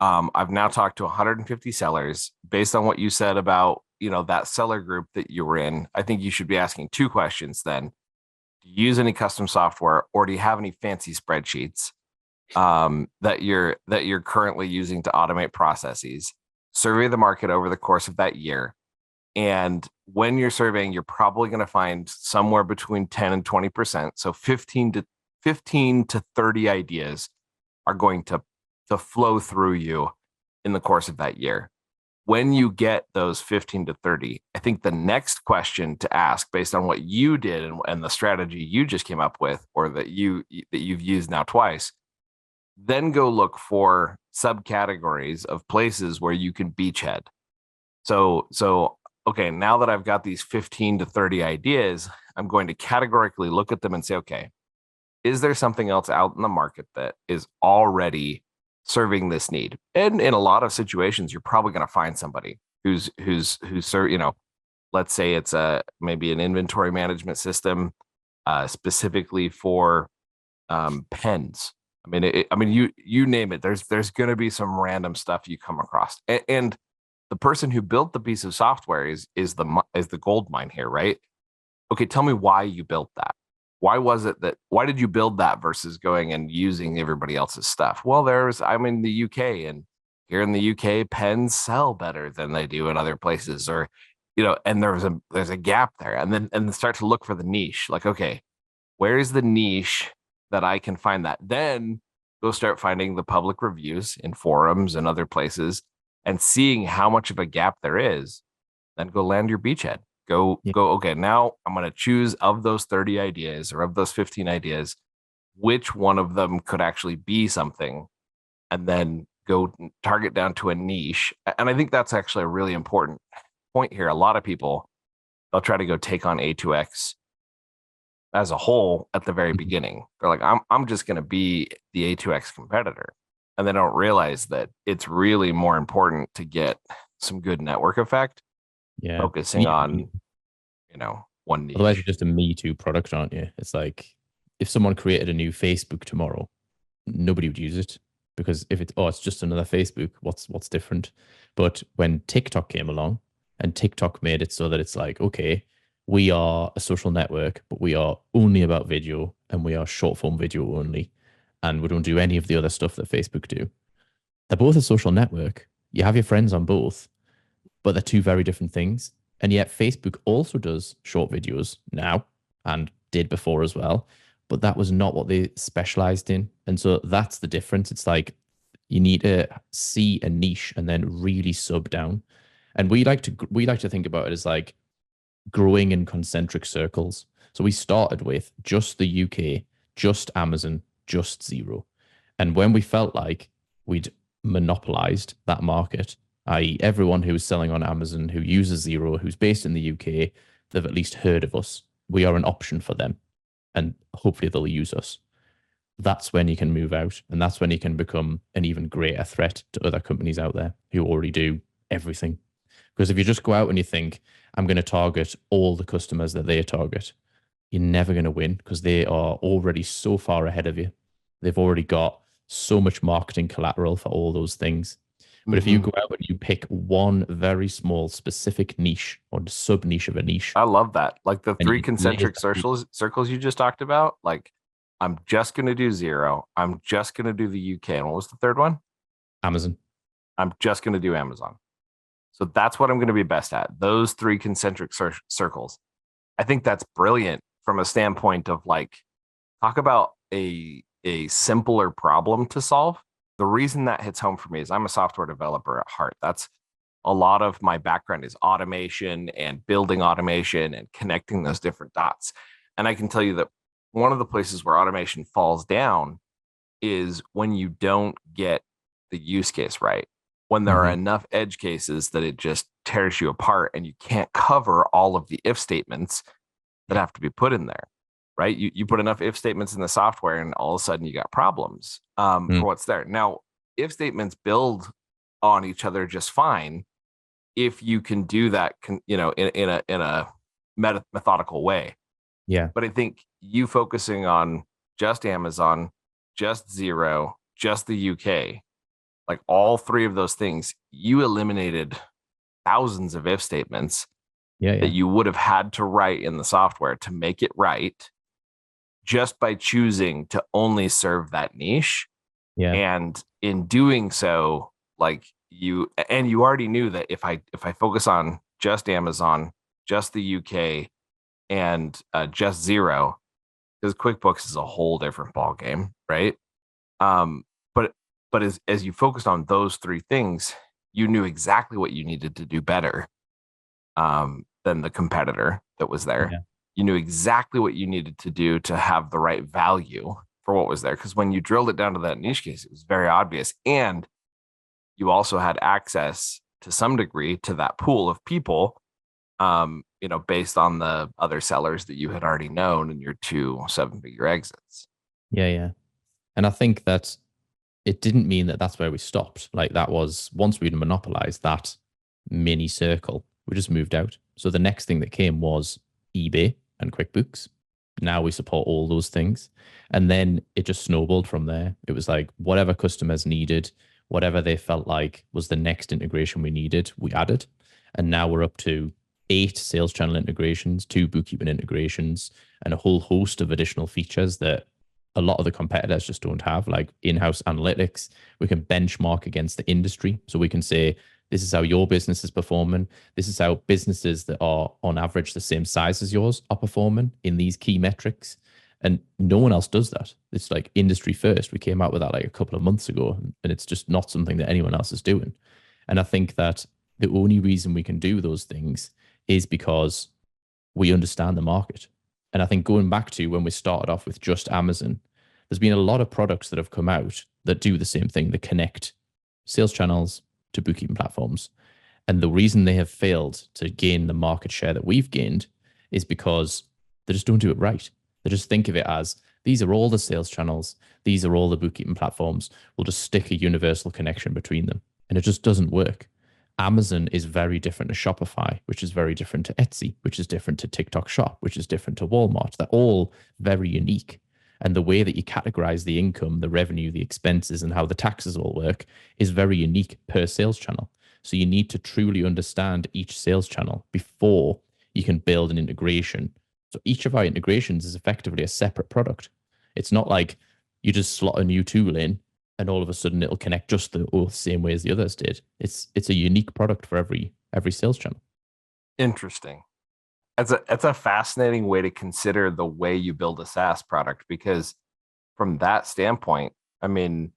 Speaker 1: I've now talked to 150 sellers. Based on what you said about that seller group that you were in, I think you should be asking 2 questions then. Do you use any custom software, or do you have any fancy spreadsheets that you're currently using to automate processes? Survey the market over the course of that year. And when you're surveying, you're probably going to find somewhere between 10 and 20%. So 15 to 30 ideas are going to flow through you in the course of that year. When you get those 15 to 30, I think the next question to ask, based on what you did and the strategy you just came up with, or that you've used now twice, then go look for subcategories of places where you can beachhead. So okay, now that I've got these 15 to 30 ideas, I'm going to categorically look at them and say, okay, is there something else out in the market that is already serving this need? And in a lot of situations, you're probably going to find somebody who's let's say it's maybe an inventory management system specifically for pens. I mean, you name it. There's going to be some random stuff you come across, and the person who built the piece of software is the gold mine here, right? Okay, tell me why you built that. Why did you build that versus going and using everybody else's stuff? Well, I'm in the UK, and here in the UK, pens sell better than they do in other places, or, and there's a gap there. And then start to look for the niche. Like, okay, where is the niche that I can find that? Then go start finding the public reviews in forums and other places and seeing how much of a gap there is. Then go land your beachhead. Go, okay, now I'm going to choose of those 30 ideas or of those 15 ideas, which one of them could actually be something, and then go target down to a niche. And I think that's actually a really important point here. A lot of people, they'll try to go take on A2X as a whole at the very beginning. They're like, I'm just going to be the A2X competitor. And they don't realize that it's really more important to get some good network effect.
Speaker 2: Yeah.
Speaker 1: Focusing on, one niche.
Speaker 2: Otherwise, you're just a Me Too product, aren't you? It's like if someone created a new Facebook tomorrow, nobody would use it, because if it's just another Facebook, what's different? But when TikTok came along and TikTok made it so that it's like, okay, we are a social network, but we are only about video, and we are short form video only, and we don't do any of the other stuff that Facebook do. They're both a social network. You have your friends on both, but they're two very different things. And yet Facebook also does short videos now, and did before as well, but that was not what they specialized in. And so that's the difference. It's like you need to see a niche and then really sub down. And we like to think about it as like growing in concentric circles. So we started with just the UK, just Amazon, just Xero. And when we felt like we'd monopolized that market, i.e., everyone who is selling on Amazon, who uses Xero, who's based in the UK, they've at least heard of us. We are an option for them, and hopefully they'll use us. That's when you can move out, and that's when you can become an even greater threat to other companies out there who already do everything. Because if you just go out and you think, I'm going to target all the customers that they target, you're never going to win, because they are already so far ahead of you. They've already got so much marketing collateral for all those things. But if you go out and you pick one very small specific niche or sub niche of a niche.
Speaker 1: I love that. Like the 3 concentric circles you just talked about. Like, I'm just going to do Xero. I'm just going to do the UK. And what was the third one?
Speaker 2: Amazon.
Speaker 1: I'm just going to do Amazon. So that's what I'm going to be best at. Those 3 concentric circles. I think that's brilliant from a standpoint of like, talk about a simpler problem to solve. The reason that hits home for me is I'm a software developer at heart. That's a lot of my background, is automation and building automation and connecting those different dots. And I can tell you that one of the places where automation falls down is when you don't get the use case right, when there are enough edge cases that it just tears you apart and you can't cover all of the if statements that have to be put in there. Right? You put enough if statements in the software and all of a sudden you got problems for what's there. Now, if statements build on each other just fine if you can do that, in a methodical way.
Speaker 2: Yeah.
Speaker 1: But I think you focusing on just Amazon, just Xero, just the UK, like all 3 of those things, you eliminated thousands of if statements that you would have had to write in the software to make it right. just by choosing to only serve that niche.
Speaker 2: Yeah.
Speaker 1: And in doing so, like you already knew that if I focus on just Amazon, just the UK, and just Xero, because QuickBooks is a whole different ball game, right? Um, but as you focused on those three things, you knew exactly what you needed to do better than the competitor that was there.
Speaker 2: Yeah.
Speaker 1: You knew exactly what you needed to do to have the right value for what was there. Because when you drilled it down to that niche case, it was very obvious. And you also had access to some degree to that pool of people, based on the other sellers that you had already known in your 2 7-figure exits.
Speaker 2: Yeah. And I think that it didn't mean that that's where we stopped. Like that was, once we'd monopolized that mini circle, we just moved out. So the next thing that came was eBay and QuickBooks. Now we support all those things. And then it just snowballed from there. It was like whatever customers needed, whatever they felt like was the next integration we needed, we added. And now we're up to 8 sales channel integrations, 2 bookkeeping integrations, and a whole host of additional features that a lot of the competitors just don't have, like in-house analytics. We can benchmark against the industry. So we can say, this is how your business is performing. This is how businesses that are on average the same size as yours are performing in these key metrics. And no one else does that. It's like industry first. We came out with that like a couple of months ago, and it's just not something that anyone else is doing. And I think that the only reason we can do those things is because we understand the market. And I think going back to when we started off with just Amazon, there's been a lot of products that have come out that do the same thing, that connect sales channels to bookkeeping platforms. And the reason they have failed to gain the market share that we've gained is because they just don't do it right. They just think of it as, these are all the sales channels, these are all the bookkeeping platforms, we'll just stick a universal connection between them. And it just doesn't work. Amazon is very different to Shopify, which is very different to Etsy, which is different to TikTok Shop, which is different to Walmart. They're all very unique. And the way that you categorize the income, the revenue, the expenses, and how the taxes all work is very unique per sales channel. So you need to truly understand each sales channel before you can build an integration. So each of our integrations is effectively a separate product. It's not like you just slot a new tool in and all of a sudden it'll connect just the same way as the others did. It's a unique product for every sales channel.
Speaker 1: Interesting. That's a fascinating way to consider the way you build a SaaS product, because from that standpoint, I mean,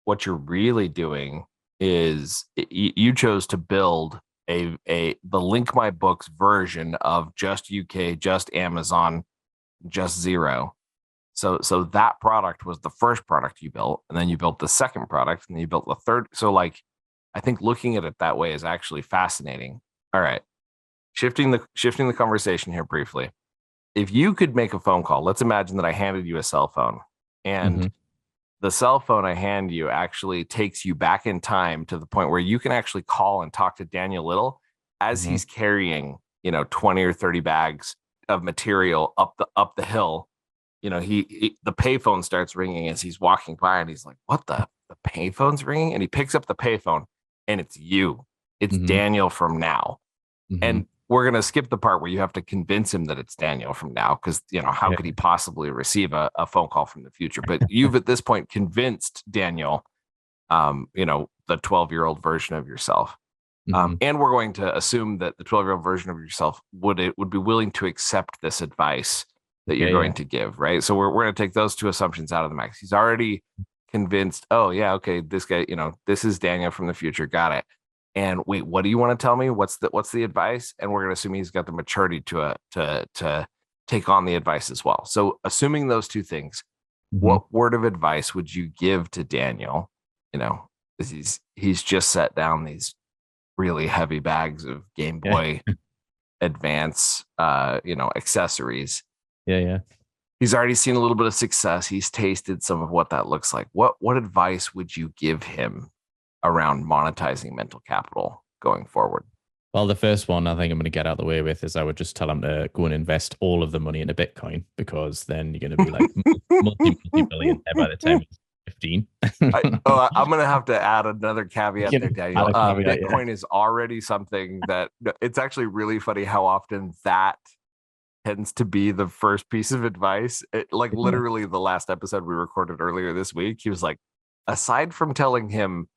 Speaker 1: what you're really doing is you chose to build the Link My Books version of just UK, just Amazon, just Xero. So that product was the first product you built, and then you built the second product, and then you built the third. So like, I think looking at it that way is actually fascinating. All right. Shifting the conversation here briefly. If you could make a phone call, let's imagine that I handed you a cell phone, and the cell phone I hand you actually takes you back in time to the point where you can actually call and talk to Daniel Little as he's carrying, 20 or 30 bags of material up the hill. The payphone starts ringing as he's walking by, and he's like, "What the payphone's ringing?" And he picks up the payphone, and it's you. It's Daniel from now. And we're going to skip the part where you have to convince him that it's Daniel from now, because, how could he possibly receive a phone call from the future? But you've at this point convinced Daniel, the 12-year-old version of yourself. And we're going to assume that the 12-year-old version of yourself would be willing to accept this advice that you're going to give, right? So we're going to take those two assumptions out of the mix. He's already convinced, oh, yeah, okay, this guy, this is Daniel from the future. Got it. And wait, what do you want to tell me? What's the advice? And we're going to assume he's got the maturity to take on the advice as well. So assuming those two things, what word of advice would you give to Daniel? He's just set down these really heavy bags of Game Boy Advance, accessories.
Speaker 2: Yeah.
Speaker 1: He's already seen a little bit of success. He's tasted some of what that looks like. What advice would you give him around monetizing mental capital going forward?
Speaker 2: Well, the first one I think I'm going to get out of the way with is I would just tell him to go and invest all of the money into Bitcoin, because then you're going to be like multi-billion by the time he's 15.
Speaker 1: I'm going to have to add another caveat there, Daniel. Bitcoin is already something that it's actually really funny how often that tends to be the first piece of advice. Like literally the last episode we recorded earlier this week, he was like, aside from telling him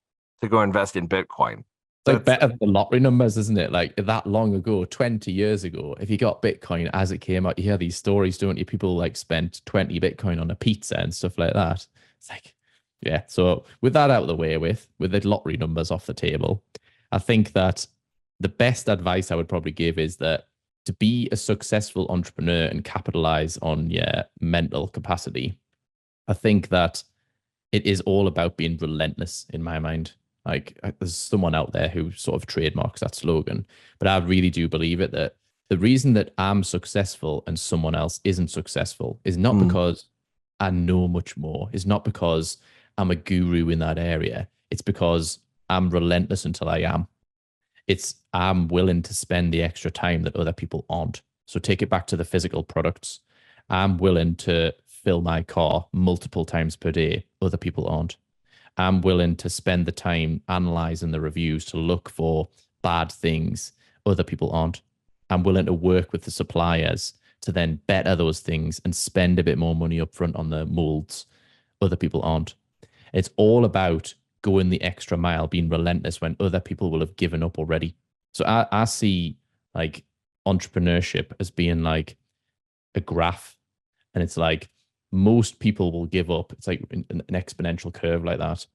Speaker 1: to go invest in Bitcoin,
Speaker 2: Like better than the lottery numbers, isn't it? Like that long ago, 20 years ago, if you got Bitcoin as it came out, you hear these stories, don't you? People like spent 20 Bitcoin on a pizza and stuff like that. It's like, yeah. So with that out of the way, with the lottery numbers off the table, I think that the best advice I would probably give is that to be a successful entrepreneur and capitalize on your mental capacity, I think that it is all about being relentless in my mind. Like there's someone out there who sort of trademarks that slogan, but I really do believe it that the reason that I'm successful and someone else isn't successful is not because I know much more, is not because I'm a guru in that area. It's because I'm relentless until I am. It's I'm willing to spend the extra time that other people aren't. So take it back to the physical products. I'm willing to fill my car multiple times per day. Other people aren't. I'm willing to spend the time analyzing the reviews to look for bad things. Other people aren't. I'm willing to work with the suppliers to then better those things and spend a bit more money up front on the molds. Other people aren't. It's all about going the extra mile, being relentless when other people will have given up already. So I see like entrepreneurship as being like a graph, and it's like most people will give up. It's like an exponential curve like that.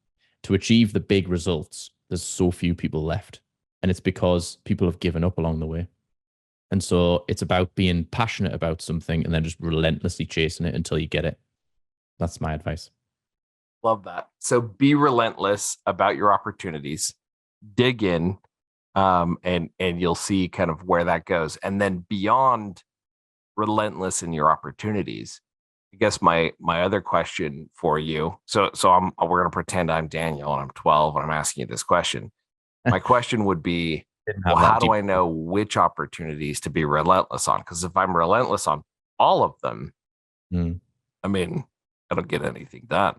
Speaker 2: To achieve the big results, there's so few people left. And it's because people have given up along the way. And so it's about being passionate about something and then just relentlessly chasing it until you get it. That's my advice.
Speaker 1: Love that. So be relentless about your opportunities, dig in, and you'll see kind of where that goes. And then beyond relentless in your opportunities, I guess my other question for you. So we're gonna pretend I'm Daniel and I'm 12 and I'm asking you this question. My question would be, well, how do I know which opportunities to be relentless on? Because if I'm relentless on all of them, I mean, I don't get anything done.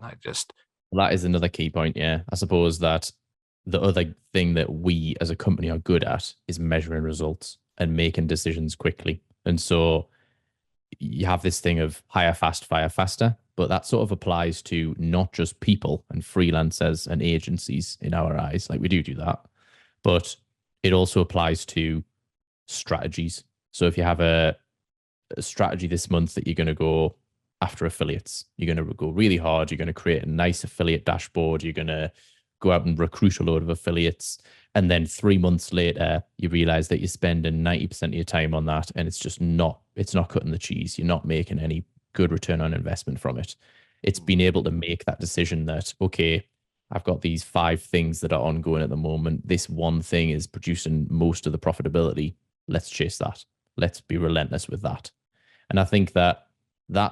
Speaker 2: That is another key point. Yeah. I suppose that the other thing that we as a company are good at is measuring results and making decisions quickly. And so you have this thing of hire fast, fire faster, but that sort of applies to not just people and freelancers and agencies in our eyes. Like we do that, but it also applies to strategies. So if you have a strategy this month that you're going to go after affiliates, you're going to go really hard. You're going to create a nice affiliate dashboard. You're going to go out and recruit a load of affiliates. And then 3 months later, you realize that you're spending 90% of your time on that. And it's not cutting the cheese. You're not making any good return on investment from it. It's being able to make that decision that, okay, I've got these 5 things that are ongoing at the moment. This one thing is producing most of the profitability. Let's chase that. Let's be relentless with that. And I think that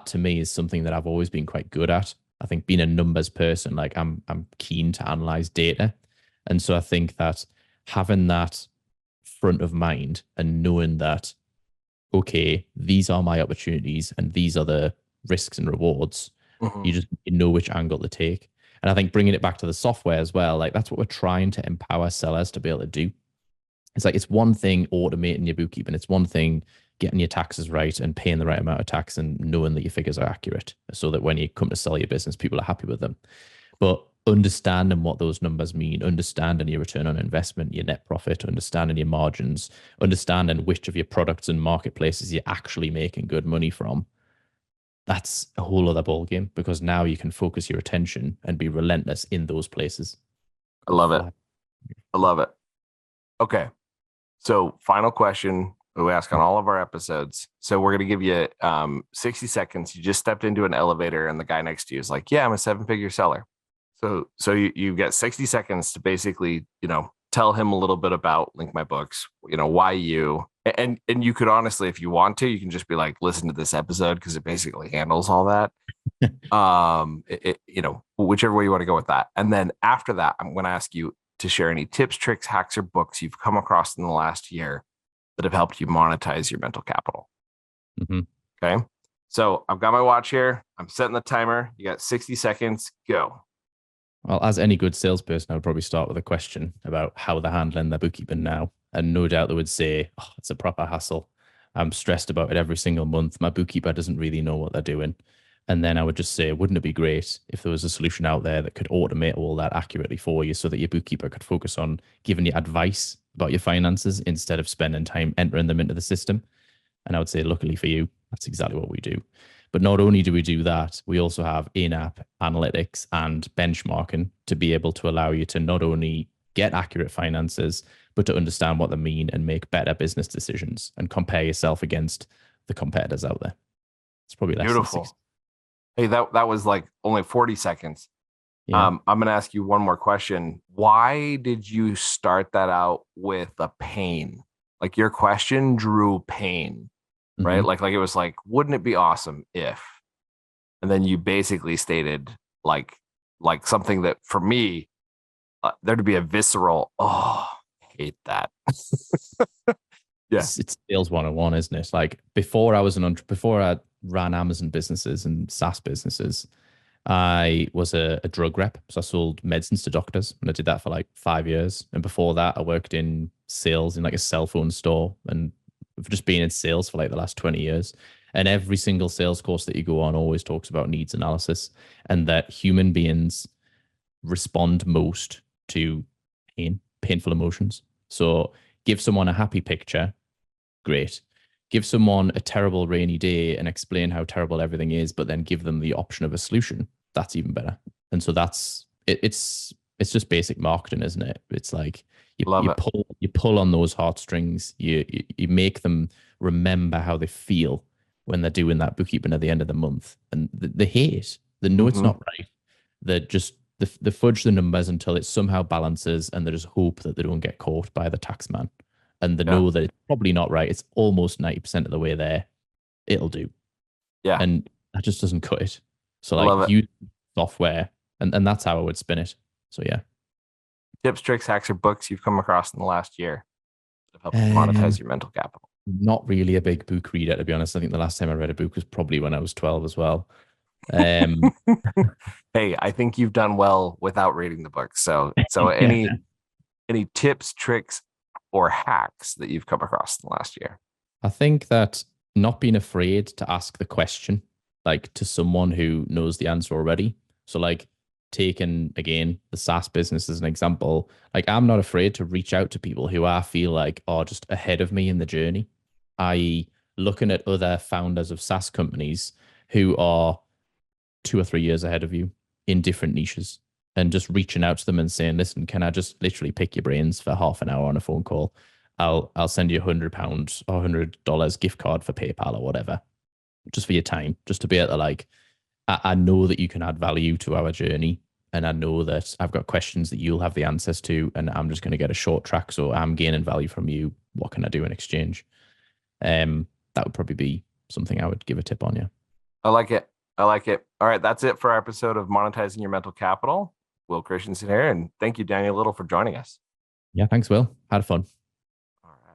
Speaker 2: to me is something that I've always been quite good at. I think being a numbers person, like I'm keen to analyze data. And so I think that having that front of mind and knowing that, okay, these are my opportunities and these are the risks and rewards, you know which angle to take. And I think bringing it back to the software as well, like that's what we're trying to empower sellers to be able to do. It's like, it's one thing automating your bookkeeping. It's one thing getting your taxes right and paying the right amount of tax and knowing that your figures are accurate so that when you come to sell your business, people are happy with them. But understanding what those numbers mean, understanding your return on investment, your net profit, understanding your margins, understanding which of your products and marketplaces you're actually making good money from, that's a whole other ballgame, because now you can focus your attention and be relentless in those places.
Speaker 1: I love it. I love it. Okay. So final question we ask on all of our episodes. So we're going to give you 60 seconds. You just stepped into an elevator and the guy next to you is like, yeah, I'm a 7-figure seller. So you get 60 seconds to basically, tell him a little bit about Link My Books, why you, and you could honestly, if you want to, you can just be like, listen to this episode because it basically handles all that. Whichever way you want to go with that. And then after that, I'm going to ask you to share any tips, tricks, hacks, or books you've come across in the last year that have helped you monetize your mental capital. Okay. So I've got my watch here. I'm setting the timer. You got 60 seconds. Go.
Speaker 2: Well, as any good salesperson, I would probably start with a question about how they're handling their bookkeeping now. And no doubt they would say, oh, it's a proper hassle. I'm stressed about it every single month. My bookkeeper doesn't really know what they're doing. And then I would just say, wouldn't it be great if there was a solution out there that could automate all that accurately for you so that your bookkeeper could focus on giving you advice about your finances instead of spending time entering them into the system? And I would say, luckily for you, that's exactly what we do. But not only do we do that, we also have in-app analytics and benchmarking to be able to allow you to not only get accurate finances, but to understand what they mean and make better business decisions and compare yourself against the competitors out there. It's probably less than 60.
Speaker 1: Beautiful. Hey, that was like only 40 seconds.
Speaker 2: Yeah.
Speaker 1: I'm going to ask you one more question. Why did you start that out with a pain? Like your question drew pain, right? Like it was like, wouldn't it be awesome if? And then you basically stated like something that for me, there to be a visceral, oh, I hate that. Yeah.
Speaker 2: It's sales 101, isn't it? Like before I ran Amazon businesses and SaaS businesses, I was a drug rep. So I sold medicines to doctors, and I did that for like 5 years. And before that, I worked in sales in like a cell phone store, and I've just been in sales for like the last 20 years. And every single sales course that you go on always talks about needs analysis and that human beings respond most to painful emotions. So give someone a happy picture, great. Give someone a terrible rainy day and explain how terrible everything is, but then give them the option of a solution. That's even better. And so that's it. It's just basic marketing, isn't it? It's like you pull on those heartstrings. You make them remember how they feel when they're doing that bookkeeping at the end of the month, and they hate. They know it's not right. They just they fudge the numbers until it somehow balances, and they just hope that they don't get caught by the tax man. And they know that it's probably not right. It's almost 90% of the way there. It'll do.
Speaker 1: Yeah.
Speaker 2: And that just doesn't cut it. So like use software, and that's how I would spin it. So yeah.
Speaker 1: Tips, tricks, hacks, or books you've come across in the last year that help you monetize your mental capital.
Speaker 2: Not really a big book reader, to be honest. I think the last time I read a book was probably when I was 12 as well. Hey,
Speaker 1: I think you've done well without reading the book. So any tips, tricks, or hacks that you've come across in the last year?
Speaker 2: I think that not being afraid to ask the question, like to someone who knows the answer already. So like taking, again, the SaaS business as an example, like I'm not afraid to reach out to people who I feel like are just ahead of me in the journey, i.e. looking at other founders of SaaS companies who are 2 or 3 years ahead of you in different niches, and just reaching out to them and saying, listen, can I just literally pick your brains for half an hour on a phone call? I'll send you £100 or $100 gift card for PayPal or whatever, just for your time, just to be able to like, I know that you can add value to our journey, and I know that I've got questions that you'll have the answers to, and I'm just going to get a short track. So I'm gaining value from you. What can I do in exchange? That would probably be something I would give a tip on. Yeah.
Speaker 1: I like it. All right. That's it for our episode of Monetizing Your Mental Capital. Will Christensen here. And thank you, Daniel Little, for joining us.
Speaker 2: Yeah. Thanks, Will. Had fun.